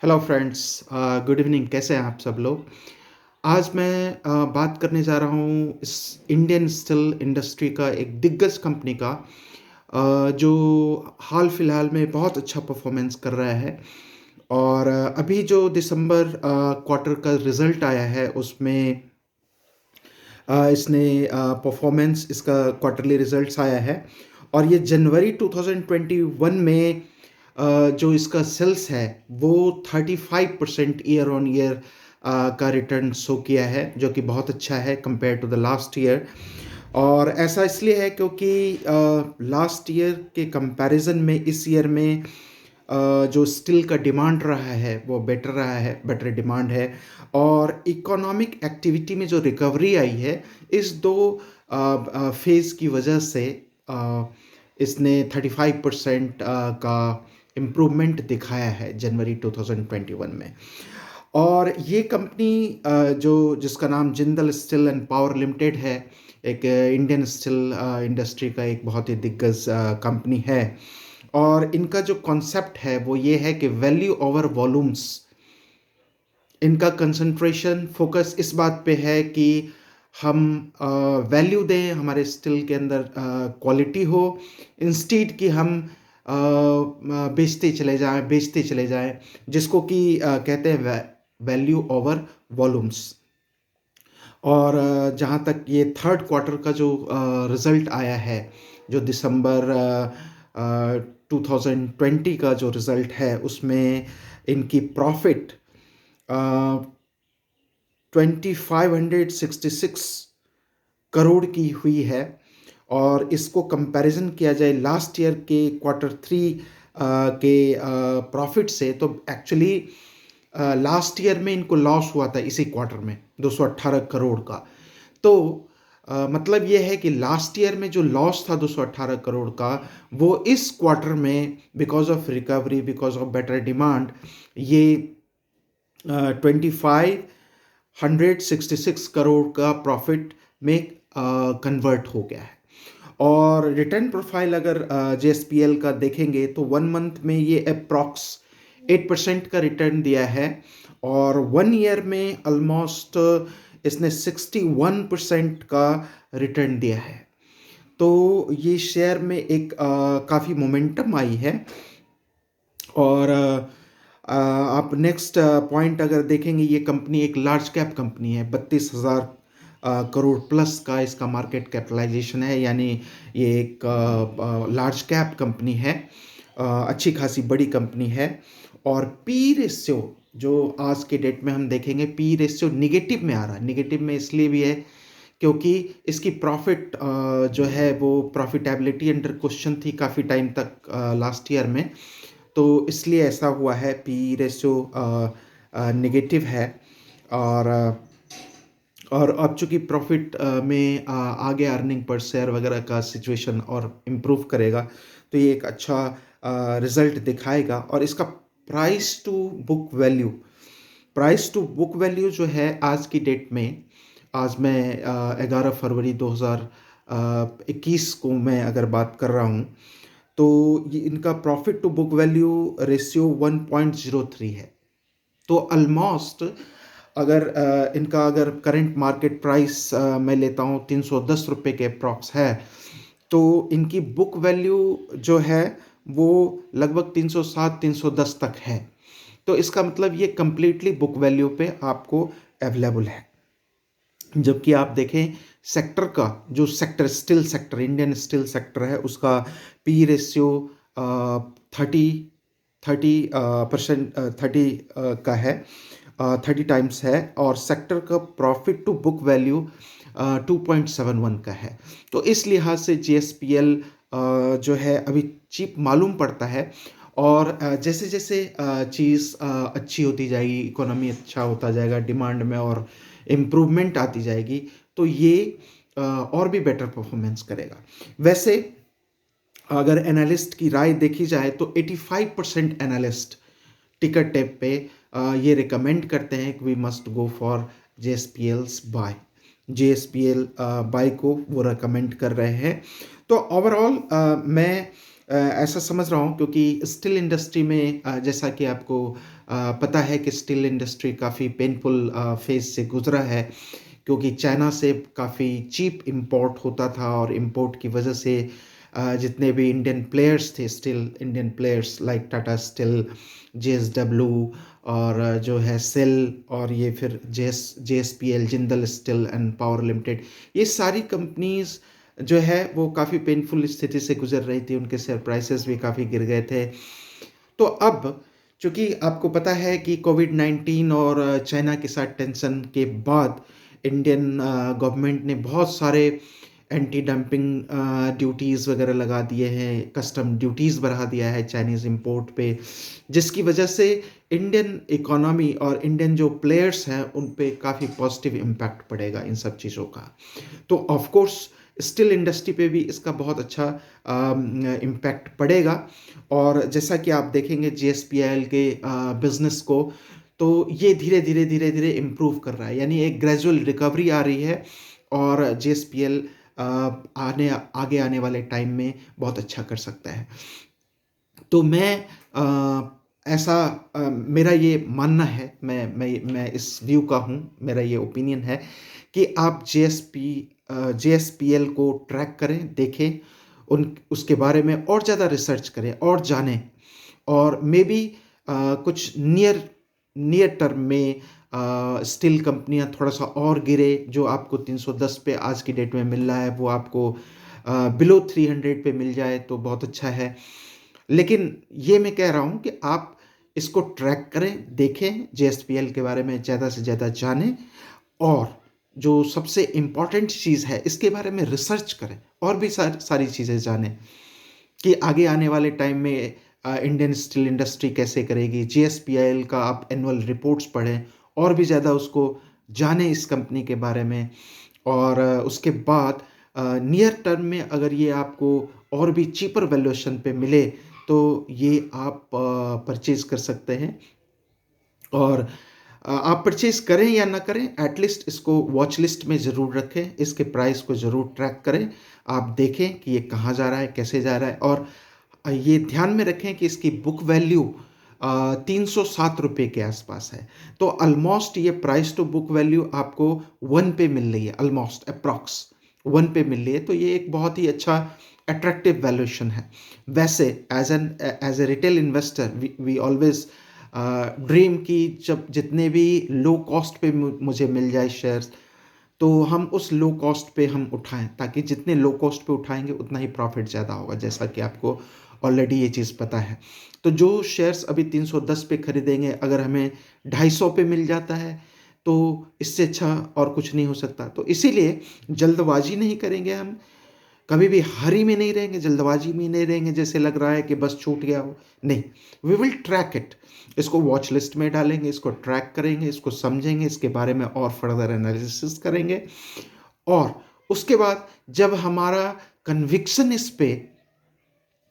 Hello friends. Good evening. कैसे हैं आप सब लोग? आज मैं बात करने जा रहा हूँ इस इंडियन स्टील इंडस्ट्री का एक दिग्गज कंपनी का, जो हाल फिलहाल में बहुत अच्छा परफॉर्मेंस कर रहा है। और अभी जो दिसंबर क्वार्टर का रिजल्ट आया है उसमें इसने परफॉर्मेंस इसका क्वार्टरली रिजल्ट्स आया है। और ये जनवरी 2021 में जो इसका सेल्स है वो 35% ईयर ऑन ईयर का रिटर्न शो किया है, जो कि बहुत अच्छा है compare to the last year. और ऐसा इसलिए है क्योंकि लास्ट ईयर के कंपैरिजन में इस ईयर में जो स्टील का डिमांड रहा है वो बेटर रहा है, बेटर डिमांड है। और इकोनॉमिक एक्टिविटी में जो रिकवरी आई है इस दो फेज़ की वजह से अ, इसने 35% का इम्प्रूवमेंट दिखाया है जनवरी 2021 में। और ये कंपनी जो जिसका नाम Jindal steel and power limited है, एक इंडियन स्टील इंडस्ट्री का एक बहुत ही दिग्गज कंपनी है। और इनका जो कॉन्सेप्ट है वो ये है कि वैल्यू ओवर वॉल्यूम्स। इनका कंसंट्रेशन फोकस इस बात पे है कि हम वैल्यू दें, हमारे स्टील के अंदर क्वालिटी हो, इंस्टीड कि हम बेचते चले जाएं, जिसको कि कहते हैं वैल्यू ओवर वॉल्यूम्स। और जहाँ तक ये थर्ड क्वार्टर का जो रिज़ल्ट आया है, जो दिसंबर 2020 का जो रिज़ल्ट है उसमें इनकी प्रॉफिट 2566 करोड़ की हुई है। और इसको कंपैरिजन किया जाए लास्ट ईयर के क्वार्टर थ्री के प्रॉफिट से, तो एक्चुअली लास्ट ईयर में इनको लॉस हुआ था इसी क्वार्टर में 218 करोड़ का। तो मतलब ये है कि लास्ट ईयर में जो लॉस था 218 करोड़ का, वो इस क्वार्टर में because of recovery, because of better demand, ये 2566 करोड़ का प्रॉफिट में कन्वर्ट हो गया है। और रिटर्न प्रोफाइल अगर जेएसपीएल का देखेंगे तो 1 मंथ में ये अप्रॉक्स 8% का रिटर्न दिया है। और 1 ईयर में ऑलमोस्ट इसने 61% का रिटर्न दिया है। तो ये शेयर में एक काफ़ी मोमेंटम आई है। और आप नेक्स्ट पॉइंट अगर देखेंगे, ये कंपनी एक लार्ज कैप कंपनी है। 32,000 करोड़ प्लस का इसका मार्केट कैपिटलाइजेशन है, यानी ये एक लार्ज कैप कंपनी है, अच्छी खासी बड़ी कंपनी है। और पी रेशियो जो आज के डेट में हम देखेंगे, पी रेशियो निगेटिव में आ रहा है। निगेटिव में इसलिए भी है क्योंकि इसकी प्रॉफिट जो है वो प्रॉफिटेबिलिटी अंडर क्वेश्चन थी काफ़ी टाइम तक लास्ट ईयर में। तो इसलिए ऐसा हुआ है, पी रेशियो नेगेटिव है। और और अब चूंकि प्रॉफिट में आगे अर्निंग पर शेयर वगैरह का सिचुएशन और इम्प्रूव करेगा, तो ये एक अच्छा रिजल्ट दिखाएगा। और इसका price to book value, price to book value जो है आज की डेट में, आज मैं 11 फरवरी 2021 को मैं अगर बात कर रहा हूँ, तो ये इनका profit to book value ratio 1.03 है। तो ऑलमोस्ट अगर इनका अगर करंट मार्केट प्राइस मैं लेता हूँ 310 रुपये के अप्रॉक्स है, तो इनकी बुक वैल्यू जो है वो लगभग 307-310 तक है। तो इसका मतलब ये कंप्लीटली बुक वैल्यू पे आपको अवेलेबल है। जबकि आप देखें सेक्टर का, जो sector steel sector, Indian steel sector है, उसका पी रेशियो 30 का है, 30 टाइम्स है। और सेक्टर का प्रॉफिट टू बुक वैल्यू 2.71 का है। तो इस लिहाज से जीएसपीएल जो है अभी चीप मालूम पड़ता है। और जैसे जैसे चीज़ अच्छी होती जाएगी, इकोनॉमी अच्छा होता जाएगा, डिमांड में और इम्प्रूवमेंट आती जाएगी, तो ये और भी बेटर परफॉर्मेंस करेगा। वैसे अगर एनालिस्ट की राय देखी जाए तो 85% एनालिस्ट टिकट टेप पे ये रिकमेंड करते हैं कि we must go for JSPL's buy, JSPL buy को वो रिकमेंड कर रहे हैं। तो ओवरऑल मैं ऐसा समझ रहा हूँ क्योंकि स्टील इंडस्ट्री में जैसा कि आपको पता है कि स्टील इंडस्ट्री काफ़ी पेनफुल फेज़ से गुज़रा है, क्योंकि चाइना से काफ़ी चीप इम्पोर्ट होता था और इम्पोर्ट की वजह से जितने भी इंडियन प्लेयर्स थे, steel Indian players like Tata steel, JSW और जो है सेल और ये फिर JSPL, Jindal steel and power limited, ये सारी कंपनीज़ जो है वो काफ़ी पेनफुल स्थिति से गुज़र रही थी, उनके शेयर प्राइसेस भी काफ़ी गिर गए थे। तो अब चूँकि आपको पता है कि कोविड-19 और चाइना के साथ टेंशन के बाद इंडियन गवर्नमेंट ने बहुत सारे एंटी डंपिंग ड्यूटीज़ वग़ैरह लगा दिए हैं, कस्टम ड्यूटीज़ बढ़ा दिया है चाइनीज़ इम्पोर्ट पे, जिसकी वजह से इंडियन इकोनॉमी और इंडियन जो प्लेयर्स हैं, उन पे काफ़ी पॉज़िटिव इम्पैक्ट पड़ेगा इन सब चीज़ों का। तो ऑफ़ कोर्स स्टील इंडस्ट्री पे भी इसका बहुत अच्छा इम्पैक्ट पड़ेगा और जैसा कि आप देखेंगे जीएसपीएल के बिज़नेस को, तो ये धीरे-धीरे इम्प्रूव कर रहा है, यानी एक ग्रेजुअल रिकवरी आ रही है और जीएसपीएल आगे आने वाले टाइम में बहुत अच्छा कर सकता है। तो मैं ऐसा मेरा ये मानना है, मैं इस व्यू का हूँ, मेरा ये ओपिनियन है कि आप जेएसपीएल को ट्रैक करें, देखें, उसके बारे में और ज़्यादा रिसर्च करें और जानें और मेबी कुछ नियर नियर टर्म में स्टील कंपनियाँ थोड़ा-सा और गिरे, जो आपको 310 पे आज की डेट में मिल रहा है, वो आपको बिलो 300 पे मिल जाए तो बहुत अच्छा है। लेकिन ये मैं कह रहा हूँ कि आप इसको ट्रैक करें, देखें, जेएसपीएल के बारे में ज़्यादा से ज़्यादा जानें और जो सबसे इम्पोर्टेंट चीज़ है, इसके बारे में रिसर्च करें और भी सारी चीज़ें जानें कि आगे आने वाले टाइम में इंडियन स्टील इंडस्ट्री कैसे करेगी। जीएसपीएल का आप एनुअल रिपोर्ट्स पढ़ें और भी ज़्यादा उसको जानें इस कंपनी के बारे में और उसके बाद नियर टर्म में अगर ये आपको और भी चीपर वैल्यूएशन पे मिले, तो ये आप परचेज़ कर सकते हैं और आप परचेज़ करें या ना करें, एटलीस्ट इसको वॉच लिस्ट में ज़रूर रखें, इसके प्राइस को ज़रूर ट्रैक करें। आप देखें कि ये कहाँ जा रहा है, कैसे जा रहा है और ये ध्यान में रखें कि इसकी बुक वैल्यू ₹307 के आसपास है। तो ऑलमोस्ट ये प्राइस टू बुक वैल्यू आपको 1 पे मिल रही है, ऑलमोस्ट एप्रॉक्स 1 पे मिल रही है, तो ये एक बहुत ही अच्छा अट्रैक्टिव वैल्यूएशन है। वैसे as a retail investor we always dream कि जब जितने भी लो कॉस्ट पे मुझे मिल जाए शेयर्स, तो हम उस लो कॉस्ट पे हम उठाएँ, ताकि जितने लो कॉस्ट पे उठाएँगे उतना ही प्रॉफ़िट ज़्यादा होगा, जैसा कि आपको ऑलरेडी ये चीज़ पता है। तो जो शेयर्स अभी 310 पे खरीदेंगे, अगर हमें 250 पे मिल जाता है, तो इससे अच्छा और कुछ नहीं हो सकता। तो इसीलिए जल्दबाज़ी नहीं करेंगे हम, कभी भी हरी में नहीं रहेंगे, जल्दबाजी में नहीं रहेंगे, जैसे लग रहा है कि बस छूट गया हो, नहीं, वी विल ट्रैक इट, इसको वॉच लिस्ट में डालेंगे, इसको ट्रैक करेंगे, इसको समझेंगे, इसके बारे में और फर्दर एनालिसिस करेंगे और उसके बाद जब हमारा कन्विक्शन इस पे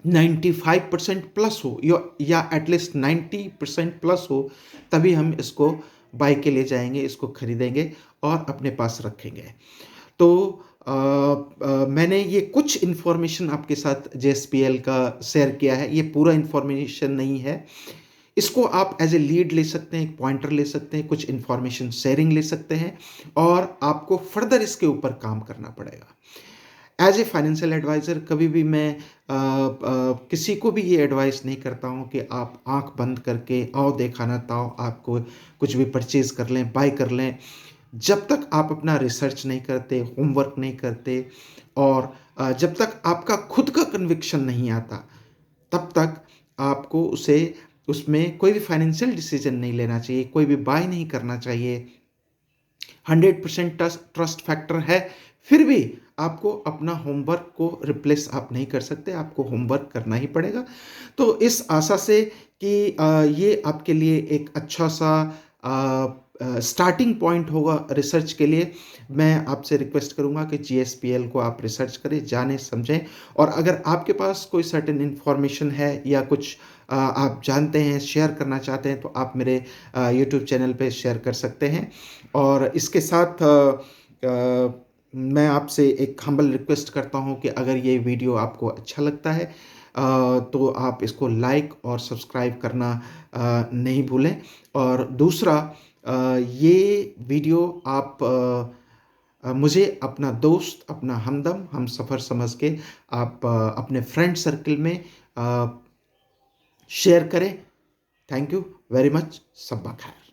95% प्लस हो या एटलीस्ट 90% प्लस हो, तभी हम इसको बाय के लिए जाएंगे, इसको खरीदेंगे और अपने पास रखेंगे। तो मैंने ये कुछ इन्फॉर्मेशन आपके साथ जेएसपीएल का शेयर किया है, ये पूरा इन्फॉर्मेशन नहीं है। इसको आप एज ए लीड ले सकते हैं, एक पॉइंटर ले सकते हैं, कुछ इन्फॉर्मेशन शेयरिंग ले सकते हैं और आपको फर्दर इसके ऊपर काम करना पड़ेगा। एज ए फाइनेंशियल एडवाइज़र कभी भी मैं किसी को भी ये एडवाइस नहीं करता हूँ कि आप आंख बंद करके आओ देखा ना ताओ आपको कुछ भी परचेज़ कर लें, बाय कर लें। जब तक आप अपना रिसर्च नहीं करते, होमवर्क नहीं करते और जब तक आपका खुद का कन्विक्शन नहीं आता, तब तक आपको उसमें कोई भी फाइनेंशियल डिसीजन नहीं लेना चाहिए, कोई भी बाय नहीं करना चाहिए। 100% ट्रस्ट फैक्टर है, फिर भी आपको अपना होमवर्क को रिप्लेस आप नहीं कर सकते, आपको होमवर्क करना ही पड़ेगा। तो इस आशा से कि ये आपके लिए एक अच्छा-सा स्टार्टिंग पॉइंट होगा रिसर्च के लिए, मैं आपसे रिक्वेस्ट करूँगा कि जीएसपीएल को आप रिसर्च करें, जानें, समझें और अगर आपके पास कोई सर्टेन इन्फॉर्मेशन है या कुछ आप जानते हैं, शेयर करना चाहते हैं, तो आप मेरे यूट्यूब चैनल पे शेयर कर सकते हैं। और इसके साथ मैं आपसे एक हम्बल रिक्वेस्ट करता हूँ कि अगर ये वीडियो आपको अच्छा लगता है, तो आप इसको लाइक और सब्सक्राइब करना नहीं भूलें। और दूसरा, ये वीडियो आप मुझे अपना दोस्त, अपना हमदम, हमसफ़र समझ के आप अपने फ्रेंड सर्कल में शेयर करें। Thank you very much. सब्बा खैर।